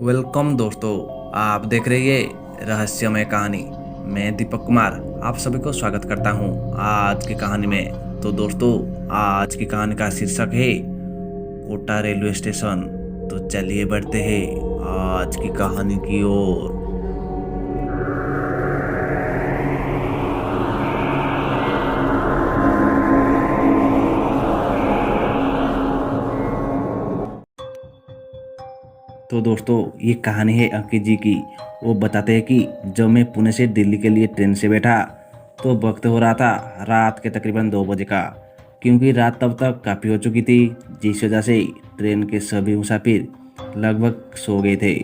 Welcome दोस्तों, आप देख रहे हैं रहस्यमय कहानी। मैं दीपक कुमार आप सभी को स्वागत करता हूं आज की कहानी में। तो दोस्तों, आज की कहानी का शीर्षक है कोटा रेलवे स्टेशन। तो चलिए बढ़ते हैं आज की कहानी की ओर। तो दोस्तों, ये कहानी है अंकित जी की। वो बताते हैं कि जब मैं पुणे से दिल्ली के लिए ट्रेन से बैठा तो वक्त हो रहा था रात के तकरीबन 2 बजे का, क्योंकि रात तब तक काफ़ी हो चुकी थी, जिस वजह से ट्रेन के सभी मुसाफिर लगभग सो गए थे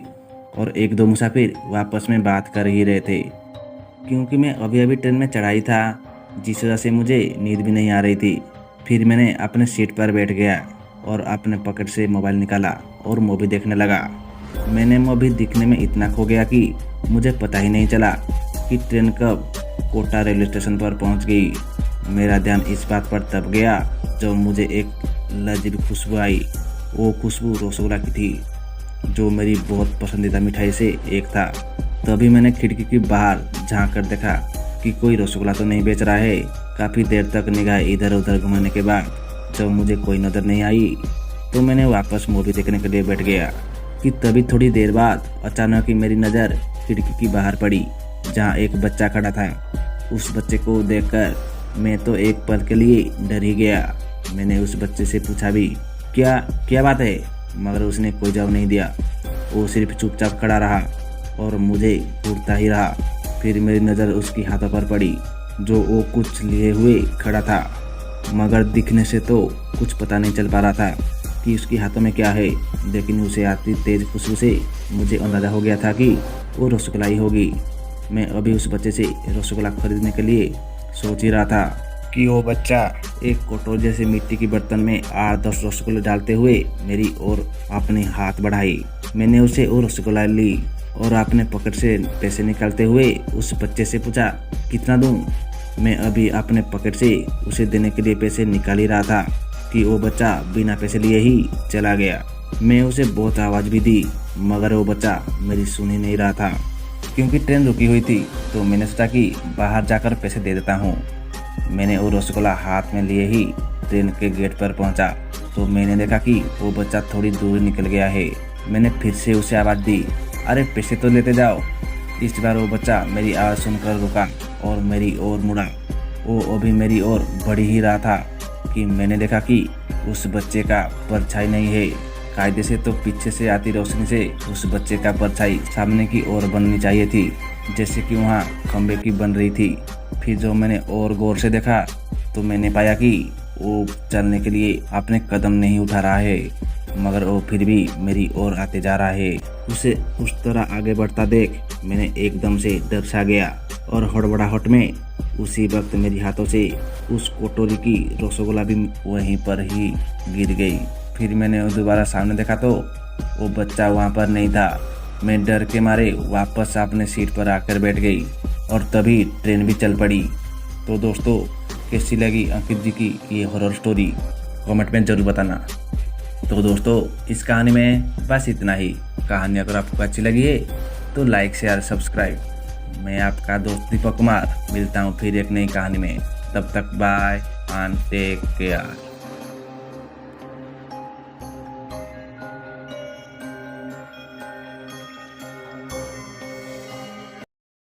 और एक दो मुसाफिर वापस में बात कर ही रहे थे। क्योंकि मैं अभी अभी ट्रेन में चढ़ा ही था, जिस वजह से मुझे नींद भी नहीं आ रही थी। फिर मैंने अपने सीट पर बैठ गया और अपने पॉकेट से मोबाइल निकाला और मूवी देखने लगा। मैंने मूवी देखने में इतना खो गया कि मुझे पता ही नहीं चला कि ट्रेन कब कोटा रेलवे स्टेशन पर पहुंच गई। मेरा ध्यान इस बात पर तब गया जब मुझे एक लजीज खुशबू आई। वो खुशबू रसगुल्ला की थी, जो मेरी बहुत पसंदीदा मिठाई से एक था। तभी मैंने खिड़की के बाहर झांक कर देखा कि कोई रसगुल्ला तो नहीं बेच रहा है। काफ़ी देर तक निगाह इधर उधर घुमाने के बाद जब मुझे कोई नज़र नहीं आई तो मैंने वापस मूवी देखने के लिए बैठ गया कि तभी थोड़ी देर बाद अचानक ही मेरी नज़र खिड़की की बाहर पड़ी, जहाँ एक बच्चा खड़ा था। उस बच्चे को देखकर मैं तो एक पल के लिए डर ही गया। मैंने उस बच्चे से पूछा भी, क्या क्या बात है, मगर उसने कोई जवाब नहीं दिया। वो सिर्फ चुपचाप खड़ा रहा और मुझे घूरता ही रहा। फिर मेरी नज़र उसकी हाथों पर पड़ी, जो वो कुछ लिए हुए खड़ा था, मगर दिखने से तो कुछ पता नहीं चल पा रहा था कि उसके हाथों में क्या है। लेकिन उसे आती तेज खुशबू से मुझे अंदाजा हो गया था कि वो रसगुल्ला ही होगी। मैं अभी उस बच्चे से रसगुल्ला खरीदने के लिए सोच ही रहा था कि वो बच्चा एक कटोरे जैसे मिट्टी के बर्तन में 8-10 रसगुल्ले डालते हुए मेरी ओर अपने हाथ बढ़ाई। मैंने उसे वो रसगुल्ला ली और अपने पॉकेट से पैसे निकालते हुए उस बच्चे से पूछा, कितना दूं? मैं अभी अपने पॉकेट से उसे देने के लिए पैसे निकाल ही रहा था कि वो बच्चा बिना पैसे लिए ही चला गया। मैं उसे बहुत आवाज़ भी दी, मगर वो बच्चा मेरी सुन ही नहीं रहा था। क्योंकि ट्रेन रुकी हुई थी तो मैंने सोचा कि बाहर जाकर पैसे दे देता हूँ। मैंने वो रसगुल्ला हाथ में लिए ही ट्रेन के गेट पर पहुँचा तो मैंने देखा कि वो बच्चा थोड़ी दूर निकल गया है। मैंने फिर से उसे आवाज़ दी, अरे पैसे तो लेते जाओ। इस बार वो बच्चा मेरी आवाज़ सुनकर रुका और मेरी ओर मुड़ा। वो अभी मेरी ओर बढ़ ही रहा था कि मैंने देखा कि उस बच्चे का परछाई नहीं है। कायदे से तो पीछे से आती रोशनी से उस बच्चे का परछाई सामने की ओर बननी चाहिए थी, जैसे कि वहाँ खंबे की बन रही थी। फिर जो मैंने और गौर से देखा तो मैंने पाया कि वो चलने के लिए अपने कदम नहीं उठा रहा है, मगर वो फिर भी मेरी ओर आते जा रहा है। उसे उस तरह आगे बढ़ता देख मैंने एकदम से डर सा गया और हड़बड़ाहट में उसी वक्त मेरी हाथों से उस कटोरी की रसगुल्ला भी वहीं पर ही गिर गई। फिर मैंने दोबारा सामने देखा तो वो बच्चा वहाँ पर नहीं था। मैं डर के मारे वापस अपने सीट पर आकर बैठ गई और तभी ट्रेन भी चल पड़ी। तो दोस्तों, कैसी लगी अंकित जी की ये हॉरर स्टोरी, कमेंट में ज़रूर बताना। तो दोस्तों, इस कहानी में बस इतना ही। कहानी अगर आपको अच्छी लगी है तो लाइक शेयर सब्सक्राइब। मैं आपका दोस्त दीपक कुमार मिलता हूँ फिर एक नई कहानी में। तब तक बाय एंड टेक केयर।